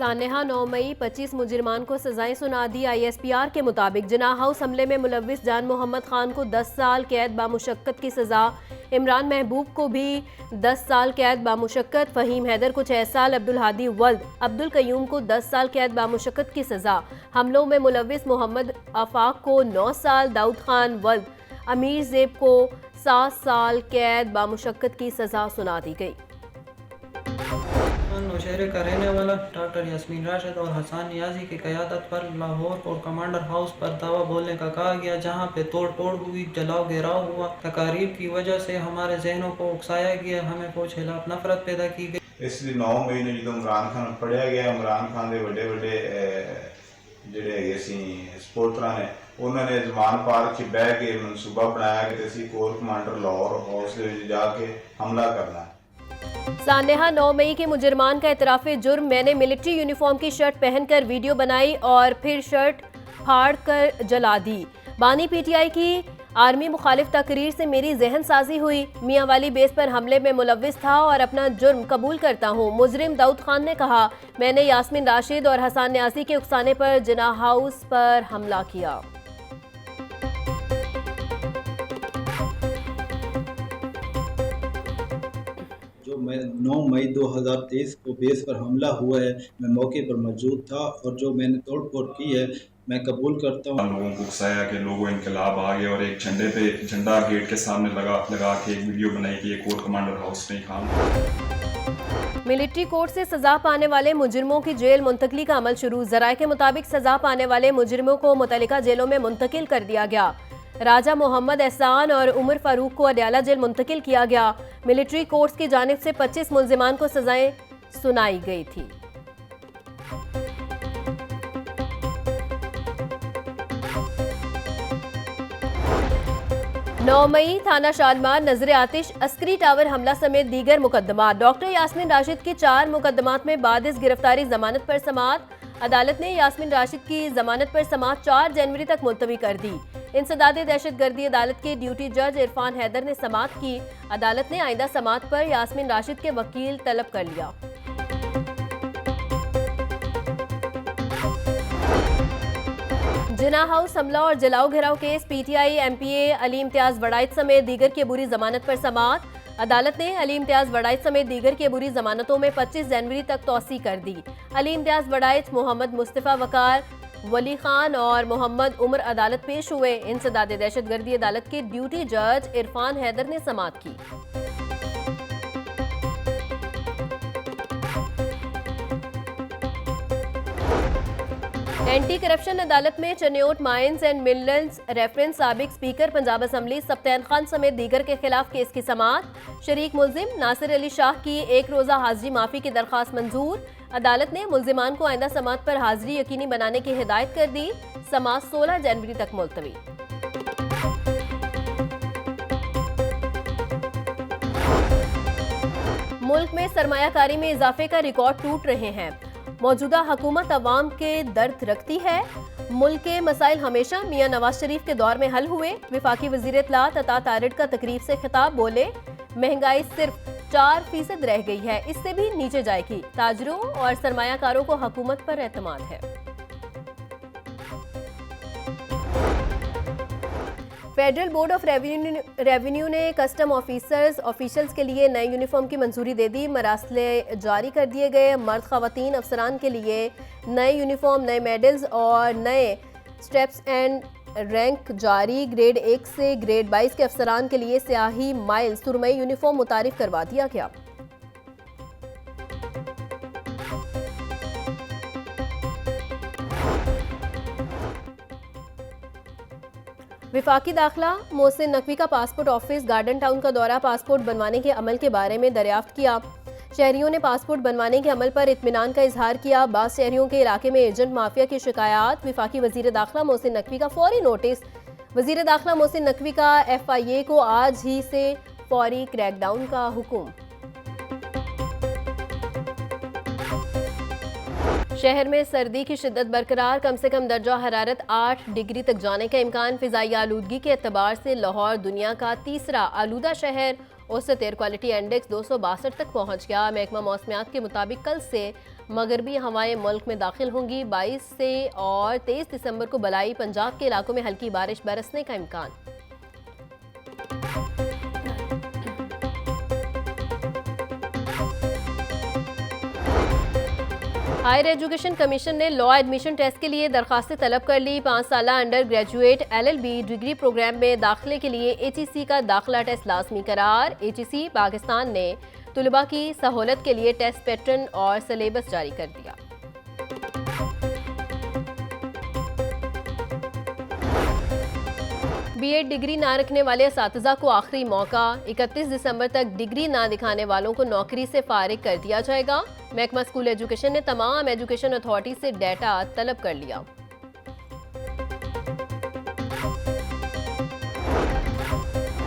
सानेहा 9 मई 25 मुजरिमान को सजाएं सुना दी। ISPR के मुताबिक जिनाह हाउस हमले में मुलव्विस जान मोहम्मद खान को 10 साल कैद बामुशक्कत की सजा, इमरान महबूब को भी 10 साल कैद बामुशक्कत, फ़हीम हैदर को 6 साल, अब्दुल हादी वल्द अब्दुल कयूम को 10 साल कैद बामुशक्कत की सजा। हमलों में मुलव्विस मोहम्मद आफाक को 9 साल, दाऊद खान वल्द अमीर जेब को 7 साल कैद बामुशक्कत की सजा सुना दी गई। नौशहरे का रहने वाला डॉक्टर यास्मीन राशिद और हसन नियाजी की क़यादत पर लाहौर और कमांडर हाउस पर दावा बोलने का कहा गया, जहां पे तोड़ फोड़ हुई, जलाओ घेराव हुआ। तकारीब की वजह से हमारे जहनों को उकसाया गया, हमें फौज खिलाफ नफरत पैदा की गई। इसलिए 9 मई ਨੂੰ ਜਦੋਂ ਇਮਰਾਨ ਖਾਨ ਫੜਿਆ ਗਿਆ, ਇਮਰਾਨ ਖਾਨ ਦੇ ਵੱਡੇ ਜਿਹੜੇ ਹੈਗੇ ਸੀ ਸਪੋਰਟਰਾਂ ਨੇ, ਉਹਨਾਂ ਨੇ ਜ਼ਮਾਨ ਪਾਰਕ 'ਚ ਬਹਿ ਕੇ ਮਨਸੂਬਾ ਬਣਾਇਆ ਕਿ ਅਸੀਂ ਕੋਰ ਕਮਾਂਡਰ ਲਾਹੌਰ ਹਾਊਸ ਦੇ ਵਿੱਚ ਜਾ ਕੇ हमला करना। सानेहा 9 मई के मुजरमान का इतराफ़े जुर्म, मैंने मिलिट्री यूनिफॉर्म की शर्ट पहनकर वीडियो बनाई और फिर शर्ट फाड़ कर जला दी। बानी PTI की आर्मी मुखालिफ तकरीर से मेरी जहन साजी हुई। मियाँ वाली बेस पर हमले में मुलव्विस था और अपना जुर्म कबूल करता हूँ। मुजरिम दाऊद खान ने कहा, मैंने यास्मीन राशिद और हसन न्यासी के उकसाने पर जिनाह हाउस पर हमला किया। जो 9 मई 2023 को बेस पर हमला हुआ है, मैं मौके पर मौजूद था और जो मैंने तोड़ फोड़ की है मैं कबूल करता हूँ। लोगों को उकसाया कि लोगों इनकलाब आ गए और एक झंडा गेट के सामने लगा के एक वीडियो बनाई कि ये कोर कमांडर हाउस नहीं खान। मिलिट्री कोर्ट से सजा पाने वाले मुजरिमों की जेल मुंतकली का अमल शुरू। जराये के मुताबिक सजा पाने वाले मुजरिमों को मुतल्लिका जेलों में मुंतकिल कर दिया गया। राजा मोहम्मद एहसान और उमर फारूक को अडयाला जेल मुंतकिल किया गया। मिलिट्री कोर्ट्स की जानिब से 25 मुलजिमान को सजाएं सुनाई गई थी। नौ मई थाना शालमार नजर आतिश अस्करी टावर हमला समेत दीगर मुकदमा। डॉक्टर यास्मीन राशिद की 4 मुकदमात में बाद इस गिरफ्तारी जमानत पर समात। अदालत ने यास्मीन राशिद की जमानत पर समात 4 जनवरी तक मुलतवी कर दी। इंसदादे दहशतगर्दी अदालत के ड्यूटी जज इरफान हैदर ने समात की। अदालत ने आइंदा समात पर यास्मीन राशिद के वकील तलब कर लिया। जिनाह हाउस हमला और जलाओ घेराव case, PTI MPA Ali Imtiaz वड़ाइद समेत दीगर की अबूरी जमानत पर समात। अदालत ने अली इम्तियाज वड़ाइद समेत दीगर की अबूरी जमानतों में 25 जनवरी तक तौसी कर दी। अली इम्तियाज वड़ाइद, मोहम्मद मुस्तफ़ा वकार, वली खान और मोहम्मद उमर अदालत पेश हुए। इंसदादे दहशतगर्दी अदालत के ड्यूटी जज इरफान हैदर ने समात की। एंटी करप्शन अदालत में Chiniot mines and minerals reference साबिक स्पीकर पंजाब असम्बली सब्तैन खान समेत दीगर के खिलाफ केस की समात। शरीक मुलजिम नासिर अली शाह की 1 रोज़ा हाजिरी माफी की दरख्वास्त मंजूर। अदालत ने मुलजिमान को आइंदा समात पर हाजिरी यकीनी बनाने की हिदायत कर दी। समात 16 जनवरी तक मुलतवी। मुल्क में सरमायाकारी में इजाफे का रिकॉर्ड टूट रहे हैं। मौजूदा हुकूमत अवाम के दर्द रखती है। मुल्क के मसाइल हमेशा मियां नवाज शरीफ के दौर में हल हुए। वफाकी वज़ीर इत्तलात अता तारिड़ का तकरीब से खिताब, बोले महंगाई सिर्फ 4% रह गई है, इससे भी नीचे जाएगी। ताजरों और सरमायाकारों को हुकूमत पर एतमाद है। फेडरल बोर्ड ऑफ रेवेन्यू ने कस्टम ऑफिशल्स के लिए नए यूनिफॉर्म की मंजूरी दे दी। मरासले जारी कर दिए गए। मर्द खवातीन अफसरान के लिए नए यूनिफॉर्म, नए मेडल्स और नए स्टेप्स एंड रैंक जारी। ग्रेड 1 से ग्रेड 22 के अफसरान के लिए स्याही माइल सुरमई यूनिफॉर्म मुतारिफ करवा दिया गया। विफाकी दाखिला मोहसिन नकवी का पासपोर्ट ऑफिस गार्डन टाउन का दौरा, पासपोर्ट बनवाने के अमल के बारे में दरियाफ्त किया। शहरियों ने पासपोर्ट बनवाने के अमल पर इत्मीनान का इजहार किया। बास शहरियों के इलाके में एजेंट माफिया की शिकायत। विफाकी वजीर दाखिला मोहसिन नकवी का फौरी नोटिस। वजीर दाखिला मोहसिन नकवी का FIA को आज ही से फौरी क्रैकडाउन का हुक्म। शहर में सर्दी की शिद्दत बरकरार, कम से कम दर्जा हरारत 8 डिग्री तक जाने का इम्कान। फिजाई आलूदगी के एतबार से लाहौर दुनिया का तीसरा आलूदा शहर। औसत एयर क्वालिटी इंडेक्स 262 तक पहुंच गया। महकमा मौसमियात के मुताबिक कल से मगरबी हवाएं मुल्क में दाखिल होंगी। 22 से और 23 दिसंबर को बलाई पंजाब के इलाकों में हल्की बारिश बरसने का इम्कान। हायर एजुकेशन कमीशन ने लॉ एडमिशन टेस्ट के लिए दरखास्तें तलब कर ली। 5 साला undergraduate LLB degree programme में दाखिले के लिए HEC का दाखिला टेस्ट लाजमी करार। HEC पाकिस्तान ने तुलबा की सहूलत के लिए टेस्ट पैटर्न और सिलेबस जारी कर दिया। B.Ed डिग्री ना रखने वाले असातिज़ा को आखिरी मौका। 31 दिसंबर तक डिग्री ना दिखाने वालों को नौकरी से फारिग कर दिया जाएगा। महकमा स्कूल एजुकेशन ने तमाम एजुकेशन अथॉरिटी से डाटा तलब कर लिया।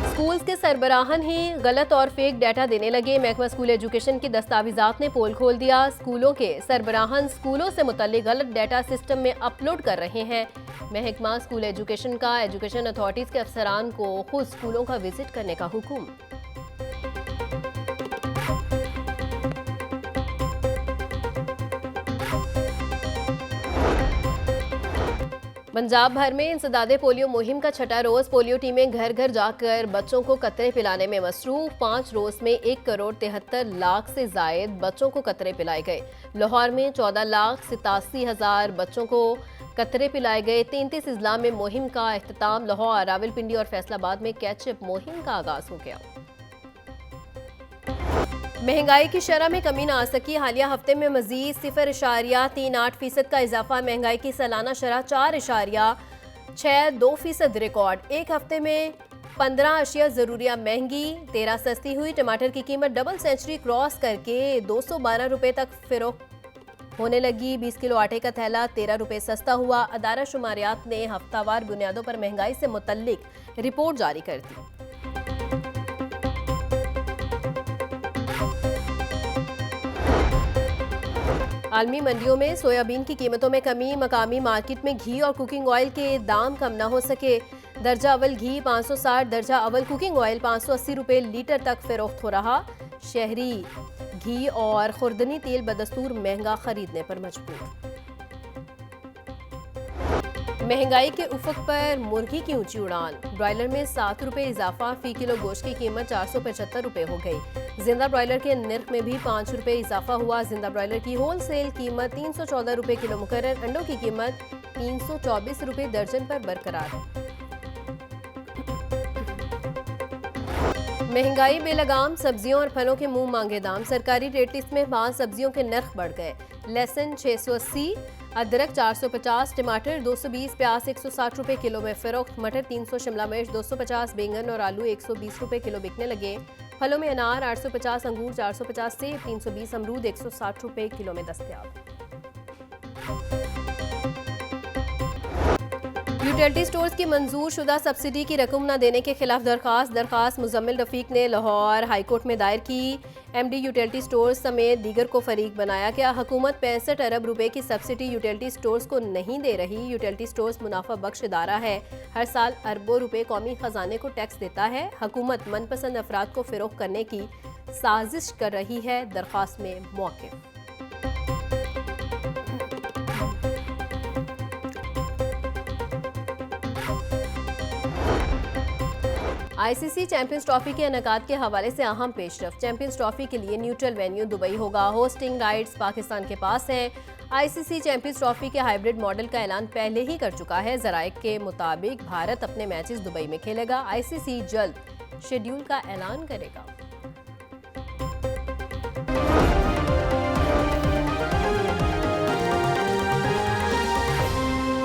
स्कूल्स के सरबराहान ही गलत और फेक डाटा देने लगे। महकमा स्कूल एजुकेशन की दस्तावेजात ने पोल खोल दिया। स्कूलों के सरबराहान स्कूलों से मुतल्लिक गलत डाटा सिस्टम में अपलोड कर रहे हैं। महकमा स्कूल एजुकेशन का एजुकेशन अथॉरिटीज के अफसरान को खुद स्कूलों का विजिट करने का हुक्म। पंजाब भर में इंसदादे पोलियो मुहिम का छठा रोज। पोलियो टीमें घर घर जाकर बच्चों को कतरे पिलाने में मसरूफ। 5 रोज में 1,73,00,000 से जायद बच्चों को कतरे पिलाए गए। लाहौर में 14,87,000 बच्चों को कतरे पिलाए गए। 33 अजला में मुहिम का अख्तिताम। लाहौर, रावलपिंडी और फैसलाबाद में कैचअप मुहिम का आगाज हो गया। महंगाई की शरह में कमी ना आ सकी। हालिया हफ्ते में मजीद 0.38% का इजाफा। महंगाई की सालाना शरह 4.62% रिकॉर्ड। एक हफ्ते में 15 अशिया ज़रूरिया महंगी, 13 सस्ती हुई। टमाटर की कीमत डबल सेंचुरी क्रॉस करके 212 रुपये तक फिरोख्त होने लगी। 20 किलो आटे का थैला 13 रुपये सस्ता हुआ। अदारा शुमारियात ने हफ्तावार बुनियादों पर महंगाई से मुतल्लिक रिपोर्ट जारी कर दी। आलमी मंडियों में सोयाबीन की कीमतों में कमी। मकामी मार्केट में घी और कुकिंग ऑयल के दाम कम न हो सके। दर्जा अव्वल घी 560, दर्जा अव्वल कुकिंग ऑयल 580 रुपये लीटर तक फरोख्त हो रहा। शहरी घी और खुर्दनी तेल बदस्तूर महंगा खरीदने पर मजबूर। महंगाई के उफक पर मुर्गी की ऊंची उड़ान। ब्रॉयलर में 7 रुपये इजाफा। फी किलो गोश्त की कीमत 475 रुपये हो गई। जिंदा ब्रॉयलर के निर्ख में भी 5 रुपये इजाफा हुआ। जिंदा ब्रॉयलर की होल सेल कीमत 314 रुपये किलो मुकर्रर। अंडों की कीमत 324 रुपये दर्जन पर बरकरार। महंगाई बेलगाम। सब्जियों और फलों के मुंह मांगे दाम। सरकारी रेट लिस्ट में 5 सब्जियों के नर्ख बढ़ गए। लहसुन 680, अदरक 450, टमाटर 220, प्याज 160 रुपये किलो में फरोख्त। मटर 300, शिमला मिर्च 250, बैंगन और आलू 120 रुपये किलो बिकने लगे। फलों में अनार 850, अंगूर 450, सेब 320, अमरूद 160 रुपये किलो में दस्तयाब। यूटिलिटी स्टोर्स की मंजूर शुदा सब्सिडी की रकम न देने के खिलाफ दरखास्त मुजम्मिल रफीक ने लाहौर हाईकोर्ट में दायर की। MD यूटिलिटी स्टोर्स समेत दीगर को फरीक बनाया गया। हुकूमत 65 अरब रुपए की सब्सिडी यूटिलिटी स्टोर्स को नहीं दे रही। यूटिलिटी स्टोर्स मुनाफा बख्श इदारा है, हर साल अरबों रुपए कौमी खजाने को टैक्स देता है। हुकूमत मनपसंद अफराद को फिरोख करने की साजिश कर रही है। दरखास्त में मौक़िफ़। ICC चैंपियंस ट्रॉफी के इनेकाद के हवाले से अहम पेशरफ। चैंपियंस ट्रॉफी के लिए न्यूट्रल वेन्यू दुबई होगा। होस्टिंग राइट्स पाकिस्तान के पास हैं। ICC चैंपियंस ट्रॉफी के हाइब्रिड मॉडल का ऐलान पहले ही कर चुका है। ज़राए के मुताबिक भारत अपने मैचेस दुबई में खेलेगा। ICC जल्द शेड्यूल का ऐलान करेगा।